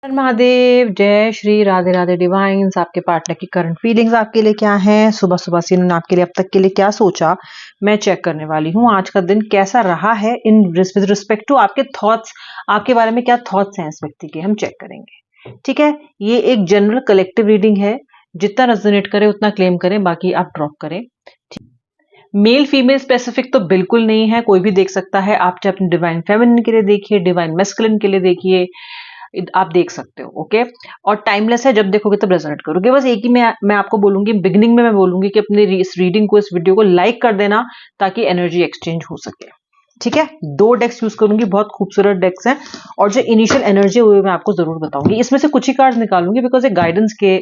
हर महादेव, जय श्री राधे राधे डिवाइन्स। आपके पार्टनर की करंट फीलिंग्स आपके लिए क्या हैं? सुबह सुबह से इन्होंने आपके लिए अब तक के लिए क्या सोचा, मैं चेक करने वाली हूँ। आज का दिन कैसा रहा है इन विद रिस्पेक्ट टू आपके थॉट्स, आपके बारे में क्या थॉट्स हैं इस व्यक्ति के, हम चेक करेंगे। ठीक है, ये एक जनरल कलेक्टिव रीडिंग है, जितना रेजोनेट करे उतना क्लेम करें, बाकी आप ड्रॉप करें। मेल फीमेल स्पेसिफिक तो बिल्कुल नहीं है, कोई भी देख सकता है। आप चाहे अपने डिवाइन फेमिनिन के लिए देखिए, डिवाइन मैस्कुलिन के लिए देखिए, आप देख सकते हो। ओके, और टाइमलेस है, जब देखोगे तब रेजोनेट करोगे। बस एक ही मैं आपको बोलूंगी, बिगिनिंग में मैं बोलूंगी कि अपने इस रीडिंग को, इस वीडियो को लाइक कर देना ताकि एनर्जी एक्सचेंज हो सके। ठीक है, 2 डेक्स यूज करूंगी, बहुत खूबसूरत डेक्स हैं, और जो इनिशियल एनर्जी हुई मैं आपको जरूर बताऊंगी। इसमें से कुछ ही कार्ड निकालूंगी बिकॉज ये गाइडेंस के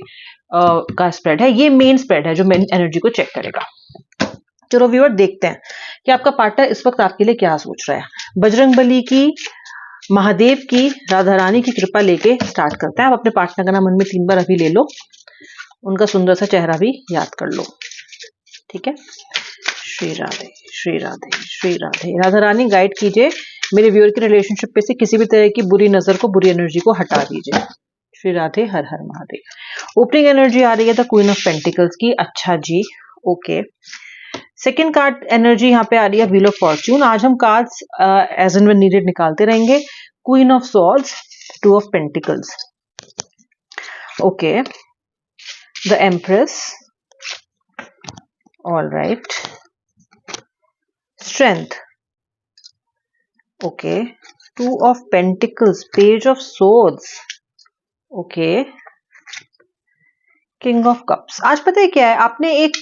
का स्प्रेड है, ये मेन स्प्रेड है जो मेन एनर्जी को चेक करेगा। चलो व्यूअर, देखते हैं कि आपका पार्टनर इस वक्त आपके लिए क्या सोच रहा है। बजरंगबली की, महादेव की, राधा रानी की कृपा लेके स्टार्ट करते हैं। आप अपने पार्टनर का नाम मन में 3 बार अभी ले लो, उनका सुंदर सा चेहरा भी याद कर लो। ठीक है, श्री राधे श्री राधे श्री राधे। राधा रानी गाइड कीजिए, मेरे व्यूअर के रिलेशनशिप पे से किसी भी तरह की बुरी नजर को, बुरी एनर्जी को हटा दीजिए। श्री राधे, हर हर महादेव। ओपनिंग एनर्जी आ रही है द क्वीन ऑफ पेंटिकल्स की। अच्छा जी, ओके। सेकेंड कार्ड एनर्जी यहाँ पे आ रही है व्हील ऑफ फॉर्च्यून। आज हम cards as and when needed निकालते रहेंगे। Queen of swords, 2 of pentacles, okay. The empress, all right. Strength, okay. 2 of pentacles, page of swords, okay. King of cups. आज पता है क्या है, आपने एक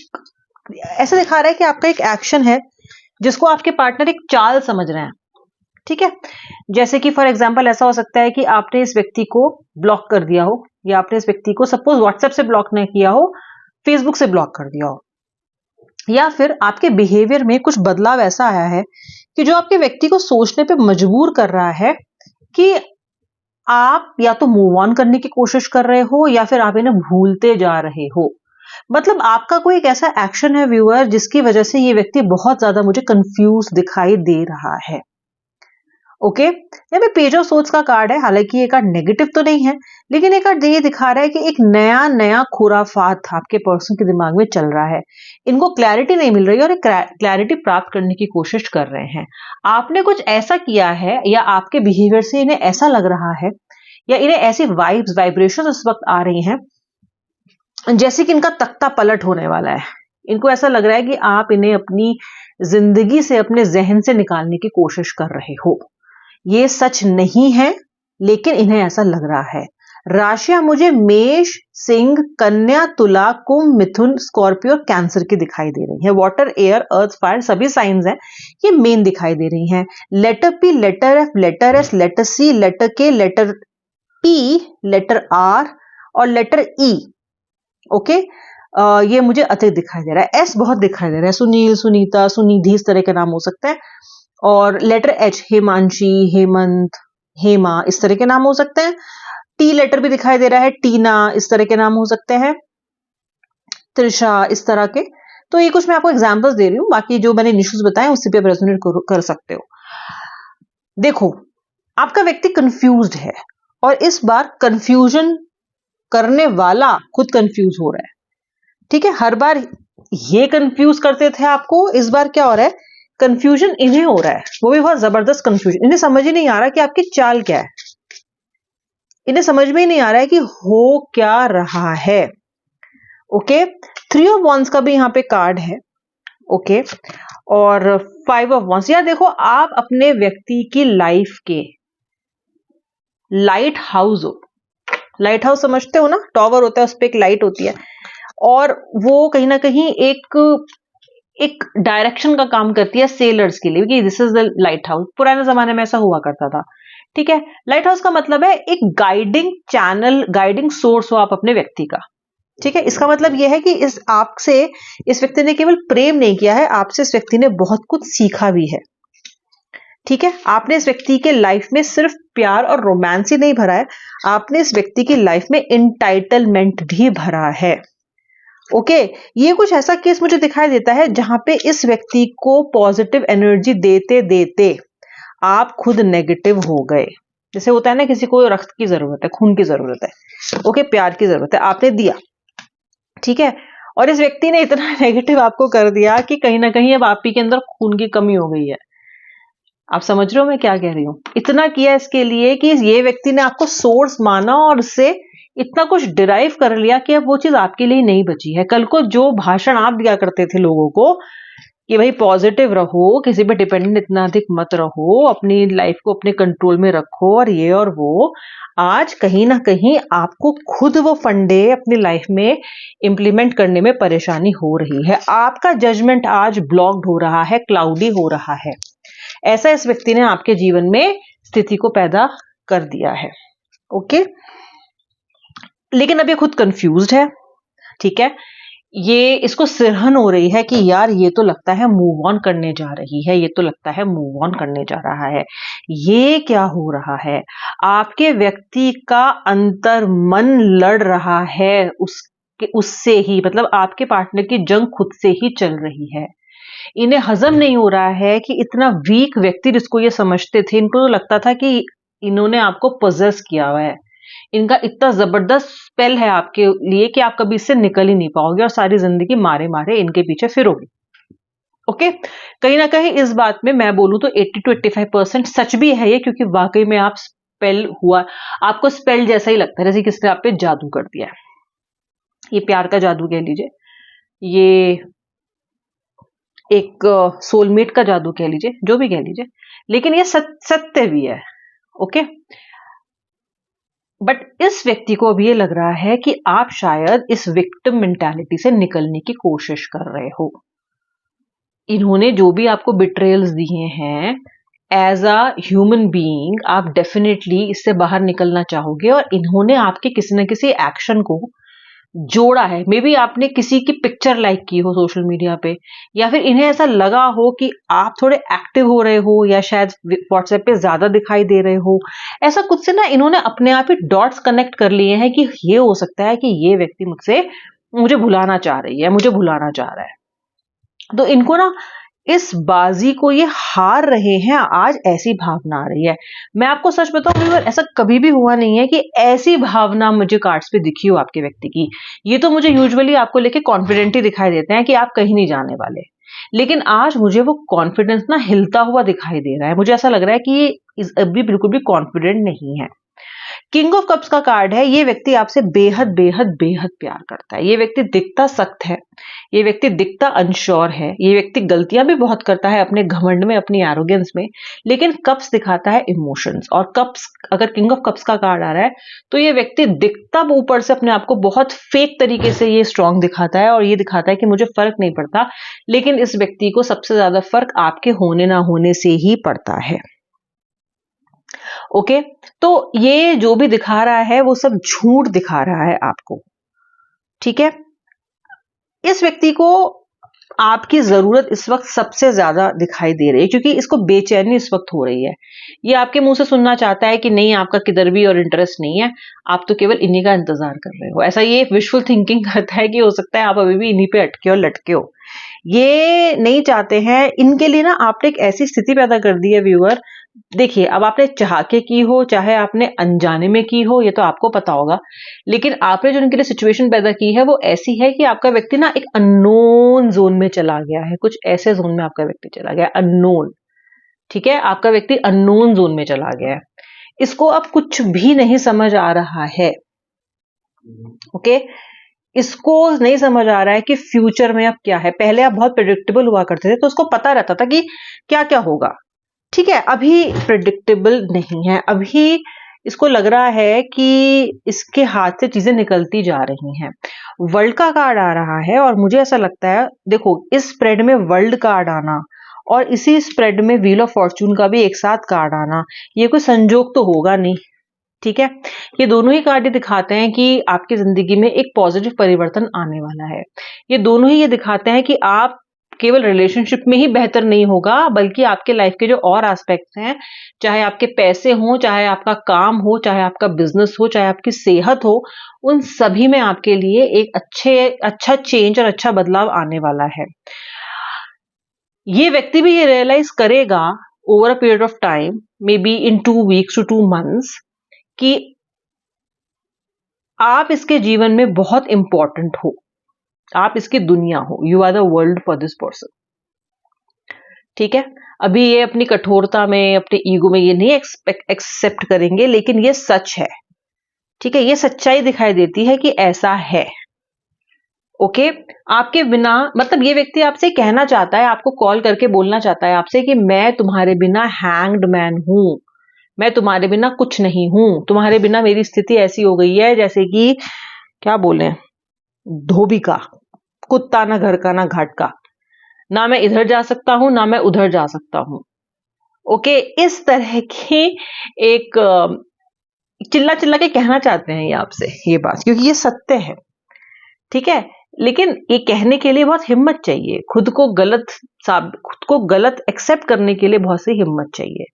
ऐसा दिखा रहा है कि आपका एक एक्शन है जिसको आपके पार्टनर एक चाल समझ रहे हैं। ठीक है, जैसे कि फॉर एग्जांपल ऐसा हो सकता है कि आपने इस व्यक्ति को ब्लॉक कर दिया हो, या आपने इस व्यक्ति को सपोज व्हाट्सएप से ब्लॉक नहीं किया हो, फेसबुक से ब्लॉक कर दिया हो, या फिर आपके बिहेवियर में कुछ बदलाव ऐसा आया है कि जो आपके व्यक्ति को सोचने पे मजबूर कर रहा है कि आप या तो मूव ऑन करने की कोशिश कर रहे हो या फिर आप इन्हें भूलते जा रहे हो। मतलब आपका कोई एक ऐसा एक्शन है व्यूअर जिसकी वजह से ये व्यक्ति बहुत ज्यादा मुझे कंफ्यूज दिखाई दे रहा है। ओके, यहाँ पे पेज ऑफ सोर्ड्स का कार्ड है। हालांकि ये कार्ड नेगेटिव तो नहीं है, लेकिन ये कार्ड ये दिखा रहा है कि एक नया नया खुराफात आपके पर्सन के दिमाग में चल रहा है। इनको क्लैरिटी नहीं मिल रही है और क्लैरिटी प्राप्त करने की कोशिश कर रहे हैं। आपने कुछ ऐसा किया है या आपके बिहेवियर से इन्हें ऐसा लग रहा है, या इन्हें ऐसी वाइब्स, वाइब्रेशन इस वक्त आ रही हैं जैसे कि इनका तख्ता पलट होने वाला है। इनको ऐसा लग रहा है कि आप इन्हें अपनी जिंदगी से, अपने जहन से निकालने की कोशिश कर रहे हो। ये सच नहीं है, लेकिन इन्हें ऐसा लग रहा है। राशियां मुझे मेष, सिंह, कन्या, तुला, कुंभ, मिथुन, स्कॉर्पियो, कैंसर की दिखाई दे रही है। वाटर, एयर, अर्थ, फायर सभी साइंस हैं, ये मेन दिखाई दे रही हैं। Letter P, letter F, letter S, letter C, letter K, letter P, letter R और लेटर ई, ओके। ये मुझे अतिरिक्त दिखाई दे रहा है। एस बहुत दिखाई दे रहा है, सुनील, सुनीता, सुनिधि, इस तरह के नाम हो सकते हैं। और लेटर एच, हेमांशी, हेमंत, हेमा, इस तरह के नाम हो सकते हैं। टी लेटर भी दिखाई दे रहा है, टीना, इस तरह के नाम हो सकते हैं। त्रिशा, इस तरह के। तो ये कुछ मैं आपको एग्जांपल्स दे रही हूँ, बाकी जो मैंने इनिशियल्स बताए उसी पे आप रेजोनेट कर सकते हो। देखो, आपका व्यक्ति कंफ्यूज्ड है, और इस बार कंफ्यूजन करने वाला खुद कंफ्यूज हो रहा है। ठीक है, हर बार ये कंफ्यूज करते थे आपको, इस बार क्या हो रहा है, कंफ्यूजन इन्हें हो रहा है, वो भी बहुत जबरदस्त कंफ्यूजन। इन्हें समझ ही नहीं आ रहा कि आपकी चाल क्या है, इन्हें समझ में ही नहीं आ रहा है कि हो क्या रहा है। ओके, 3 ऑफ वॉन्ड्स का भी यहां पे कार्ड है, ओके। और 5 ऑफ वॉन्ड्स। यार देखो, आप अपने व्यक्ति की लाइफ के लाइट हाउस हो। लाइट हाउस समझते हो ना, टॉवर होता है, उस पर एक लाइट होती है, और वो कहीं ना कहीं एक डायरेक्शन का काम करती है सेलर्स के लिए कि this is the light house. पुराने जमाने में ऐसा हुआ करता था। ठीक है, लाइट हाउस का मतलब है एक गाइडिंग चैनल, गाइडिंग सोर्स हो आप अपने व्यक्ति का। ठीक है, इसका मतलब यह है कि आपसे इस व्यक्ति ने केवल प्रेम नहीं किया है, आपसे इस व्यक्ति ने बहुत कुछ सीखा भी है। ठीक है, आपने इस व्यक्ति के लाइफ में सिर्फ प्यार और रोमांस ही नहीं भरा है, आपने इस व्यक्ति की लाइफ में इंटाइटलमेंट भी भरा है। ओके, ये कुछ ऐसा केस मुझे दिखाई देता है जहां पे इस व्यक्ति को पॉजिटिव एनर्जी देते देते आप खुद नेगेटिव हो गए। जैसे होता है ना, किसी को रक्त की जरूरत है, खून की जरूरत है, ओके, प्यार की जरूरत है, आपने दिया, ठीक है, और इस व्यक्ति ने इतना नेगेटिव आपको कर दिया कि कहीं ना कहीं अब आप ही के अंदर खून की कमी हो गई है। आप समझ रहे हो मैं क्या कह रही हूं? इतना किया इसके लिए कि ये व्यक्ति ने आपको सोर्स माना और उससे इतना कुछ डिराइव कर लिया कि अब वो चीज आपके लिए नहीं बची है। कल को जो भाषण आप दिया करते थे लोगों को कि भाई पॉजिटिव रहो, किसी पे डिपेंडेंट इतना अधिक मत रहो, अपनी लाइफ को अपने कंट्रोल में रखो और ये और वो, आज कहीं ना कहीं आपको खुद वो फंडे अपनी लाइफ में इंप्लीमेंट करने में परेशानी हो रही है। आपका जजमेंट आज ब्लॉक्ड हो रहा है, क्लाउडी हो रहा है। ऐसा इस व्यक्ति ने आपके जीवन में स्थिति को पैदा कर दिया है, ओके। लेकिन अब ये खुद कंफ्यूज्ड है, ठीक है, ये इसको सिरहन हो रही है कि यार ये तो लगता है मूव ऑन करने जा रही है, ये तो लगता है मूव ऑन करने जा रहा है, ये क्या हो रहा है? आपके व्यक्ति का अंतर मन लड़ रहा है उससे ही, मतलब आपके पार्टनर की जंग खुद से ही चल रही है। इन्हें हजम नहीं हो रहा है कि इतना वीक व्यक्ति जिसको ये समझते थे, इनको तो लगता था कि इन्होंने आपको पोजेस किया हुआ है, इनका इतना जबरदस्त स्पेल है आपके लिए कि आप कभी इससे निकल ही नहीं पाओगे और सारी जिंदगी मारे मारे इनके पीछे फिरोगे, ओके। कहीं ना कहीं इस बात में मैं बोलूं तो 80 to 85% सच भी है ये, क्योंकि वाकई में आप स्पेल हुआ, आपको स्पेल जैसा ही लगता है, जैसे किसने आप पे जादू कर दिया है। ये प्यार का जादू कह लीजिए, ये एक सोलमेट का जादू कह लीजिए, जो भी कह लीजिए, लेकिन ये सत्य भी है, ओके। बट इस व्यक्ति को अभी ये लग रहा है कि आप शायद इस विक्टिम मेंटालिटी से निकलने की कोशिश कर रहे हो। इन्होंने जो भी आपको बिट्रेयल्स दिए हैं, एज अ ह्यूमन बीइंग आप डेफिनेटली इससे बाहर निकलना चाहोगे, और इन्होंने आपके किसी न किसी एक्शन को जोड़ा है। मे बी आपने किसी की पिक्चर लाइक की हो सोशल मीडिया पे, या फिर इन्हें ऐसा लगा हो कि आप थोड़े एक्टिव हो रहे हो, या शायद व्हाट्सएप पे ज्यादा दिखाई दे रहे हो। ऐसा कुछ से ना इन्होंने अपने आप ही डॉट्स कनेक्ट कर लिए हैं कि ये हो सकता है कि ये व्यक्ति मुझे भुलाना चाह रही है, मुझे भुलाना चाह रहा है। तो इनको ना इस बाजी को ये हार रहे हैं आज, ऐसी भावना आ रही है। मैं आपको सच बताऊं व्यूअर, ऐसा कभी भी हुआ नहीं है कि ऐसी भावना मुझे कार्ड्स पे दिखी हो आपके व्यक्ति की। ये तो मुझे यूजुअली आपको लेके कॉन्फिडेंट ही दिखाई देते हैं कि आप कहीं नहीं जाने वाले, लेकिन आज मुझे वो कॉन्फिडेंस ना हिलता हुआ दिखाई दे रहा है। मुझे ऐसा लग रहा है कि ये अभी बिल्कुल भी कॉन्फिडेंट नहीं है। किंग ऑफ कप्स का कार्ड है। ये व्यक्ति आपसे बेहद बेहद बेहद प्यार करता है। ये व्यक्ति दिखता सख्त है, ये व्यक्ति दिखता अनश्योर है, ये व्यक्ति गलतियां भी बहुत करता है अपने घमंड में, अपनी एरोगेंस में, लेकिन कप्स दिखाता है इमोशंस। और कप्स, अगर किंग ऑफ कप्स का कार्ड आ रहा है तो ये व्यक्ति दिखता ऊपर से अपने आप को बहुत फेक तरीके से ये स्ट्रांग दिखाता है, और ये दिखाता है कि मुझे फर्क नहीं पड़ता, लेकिन इस व्यक्ति को सबसे ज्यादा फर्क आपके होने ना होने से ही पड़ता है, ओके। तो ये जो भी दिखा रहा है वो सब झूठ दिखा रहा है आपको, ठीक है। इस व्यक्ति को आपकी जरूरत इस वक्त सबसे ज्यादा दिखाई दे रही है, क्योंकि इसको बेचैनी इस वक्त हो रही है। ये आपके मुंह से सुनना चाहता है कि नहीं, आपका किधर भी और इंटरेस्ट नहीं है, आप तो केवल इन्हीं का इंतजार कर रहे हो। ऐसा ये विशफुल थिंकिंग करता है कि हो सकता है आप अभी भी इन्हीं पे अटके और लटके हो। ये नहीं चाहते हैं। इनके लिए ना आपने एक ऐसी स्थिति पैदा कर दी है व्यूअर। देखिए, अब आपने चाह के की हो चाहे आपने अनजाने में की हो, ये तो आपको पता होगा, लेकिन आपने जो इनके लिए सिचुएशन पैदा की है वो ऐसी है कि आपका व्यक्ति ना एक अननोन जोन में चला गया है। कुछ ऐसे जोन में आपका व्यक्ति चला गया, अननोन, ठीक है। आपका व्यक्ति अननोन जोन में चला गया है। इसको अब कुछ भी नहीं समझ आ रहा है, ओके। इसको नहीं समझ आ रहा है कि फ्यूचर में अब क्या है। पहले आप बहुत प्रेडिक्टेबल हुआ करते थे तो उसको पता रहता था कि क्या क्या होगा, ठीक है। अभी प्रेडिक्टेबल नहीं है। अभी इसको लग रहा है कि इसके हाथ से चीजें निकलती जा रही हैं। वर्ल्ड का कार्ड आ रहा है और मुझे ऐसा लगता है, देखो, इस स्प्रेड में वर्ल्ड कार्ड आना और इसी स्प्रेड में व्हील ऑफ फॉर्चून का भी एक साथ कार्ड आना, ये कोई संजोग तो होगा नहीं, ठीक है। ये दोनों ही कार्ड दिखाते हैं कि आपकी जिंदगी में एक पॉजिटिव परिवर्तन आने वाला है। ये दोनों ही ये दिखाते हैं कि आप केवल रिलेशनशिप में ही बेहतर नहीं होगा, बल्कि आपके लाइफ के जो और एस्पेक्ट्स हैं, चाहे आपके पैसे हो, चाहे आपका काम हो, चाहे आपका बिजनेस हो, चाहे आपकी सेहत हो, उन सभी में आपके लिए एक अच्छा चेंज और अच्छा बदलाव आने वाला है। ये व्यक्ति भी ये रियलाइज करेगा over a period of time may be in 2 weeks to 2 months कि आप इसके जीवन में बहुत इंपॉर्टेंट हो, आप इसकी दुनिया हो, you are the world for this person. ठीक है, अभी ये अपनी कठोरता में, अपने ईगो में ये नहीं एक्सेप्ट करेंगे, लेकिन ये सच है। ठीक है, ये सच्चाई दिखाई देती है कि ऐसा है। ओके, आपके बिना, मतलब ये व्यक्ति आपसे कहना चाहता है, आपको कॉल करके बोलना चाहता है आपसे कि मैं तुम्हारे बिना हैंग्ड मैन हूं, मैं तुम्हारे बिना कुछ नहीं हूं, तुम्हारे बिना मेरी स्थिति ऐसी हो गई है जैसे कि क्या बोले, धोबी का, कुत्ता ना घर का ना घाट का, ना मैं इधर जा सकता हूं ना मैं उधर जा सकता हूं। ओके, इस तरह की एक चिल्ला चिल्ला के कहना चाहते हैं ये आपसे ये बात, क्योंकि ये सत्य है। ठीक है, लेकिन ये कहने के लिए बहुत हिम्मत चाहिए, खुद को गलत एक्सेप्ट करने के लिए बहुत सी हिम्मत चाहिए।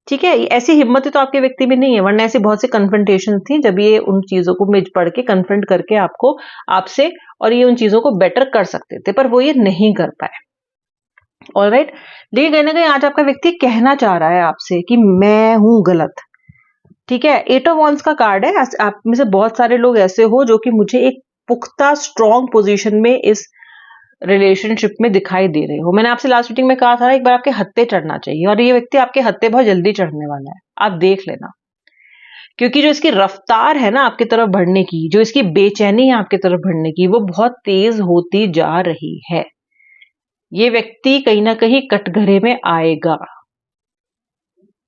ठीक है, ऐसी हिम्मत तो आपके व्यक्ति में नहीं है, वरना ऐसी बहुत सी कन्फ्रंटेशन थी जब ये उन चीजों को मिज पढ़ के कन्फ्रंट करके आपसे और ये उन चीजों को बेटर कर सकते थे, पर वो ये नहीं कर पाए। ऑलराइट, लेकिन कहीं ना कहीं आज आपका व्यक्ति कहना चाह रहा है आपसे कि मैं हूं गलत। ठीक है, 8 ऑफ वॉन्ड्स का कार्ड है। आप में से बहुत सारे लोग ऐसे हो जो कि मुझे एक पुख्ता स्ट्रॉन्ग पोजीशन में इस रिलेशनशिप में दिखाई दे रहे हो। मैंने आपसे लास्ट मीटिंग में कहा था एक बार आपके हत्थे चढ़ना चाहिए, और ये व्यक्ति आपके हत्थे बहुत जल्दी चढ़ने वाला है, आप देख लेना। क्योंकि जो इसकी रफ्तार है ना आपकी तरफ बढ़ने की, जो इसकी बेचैनी है आपकी तरफ बढ़ने की, वो बहुत तेज होती जा रही है। ये व्यक्ति कहीं ना कहीं कटघरे में आएगा,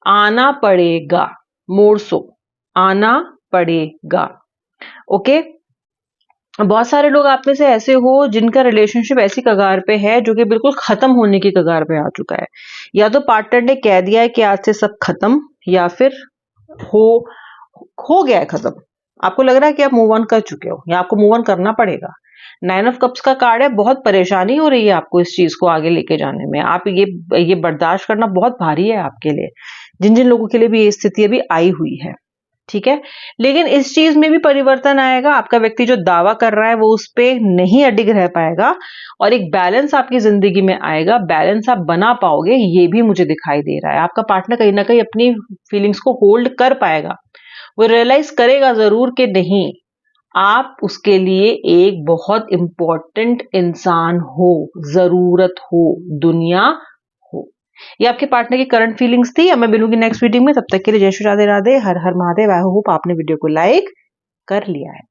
आना पड़ेगा, मोरसो आना पड़ेगा। ओके, बहुत सारे लोग आप में से ऐसे हो जिनका रिलेशनशिप ऐसी कगार पे है जो कि बिल्कुल खत्म होने की कगार पे आ चुका है। या तो पार्टनर ने कह दिया है कि आज से सब खत्म, या फिर हो गया है खत्म, आपको लग रहा है कि आप मूव ऑन कर चुके हो या आपको मूव ऑन करना पड़ेगा। 9 ऑफ कप्स का कार्ड है, बहुत परेशानी हो रही है आपको इस चीज को आगे लेके जाने में। आप ये बर्दाश्त करना बहुत भारी है आपके लिए, जिन जिन लोगों के लिए भी ये स्थिति अभी आई हुई है। ठीक है, लेकिन इस चीज में भी परिवर्तन आएगा। आपका व्यक्ति जो दावा कर रहा है वो उस पे नहीं अडिग रह पाएगा, और एक बैलेंस आपकी जिंदगी में आएगा। बैलेंस आप बना पाओगे, ये भी मुझे दिखाई दे रहा है। आपका पार्टनर कहीं ना कहीं अपनी फीलिंग्स को होल्ड कर पाएगा, वो रियलाइज करेगा जरूर कि नहीं, आप उसके लिए एक बहुत इंपॉर्टेंट इंसान हो, जरूरत हो, दुनिया हो। ये आपके पार्टनर की करंट फीलिंग्स थी। अब मैं मिलूंगी नेक्स्ट वीडियो में, तब तक के लिए जय श्री राधे राधे, हर हर महादेव। आई होप आपने वीडियो को लाइक कर लिया है।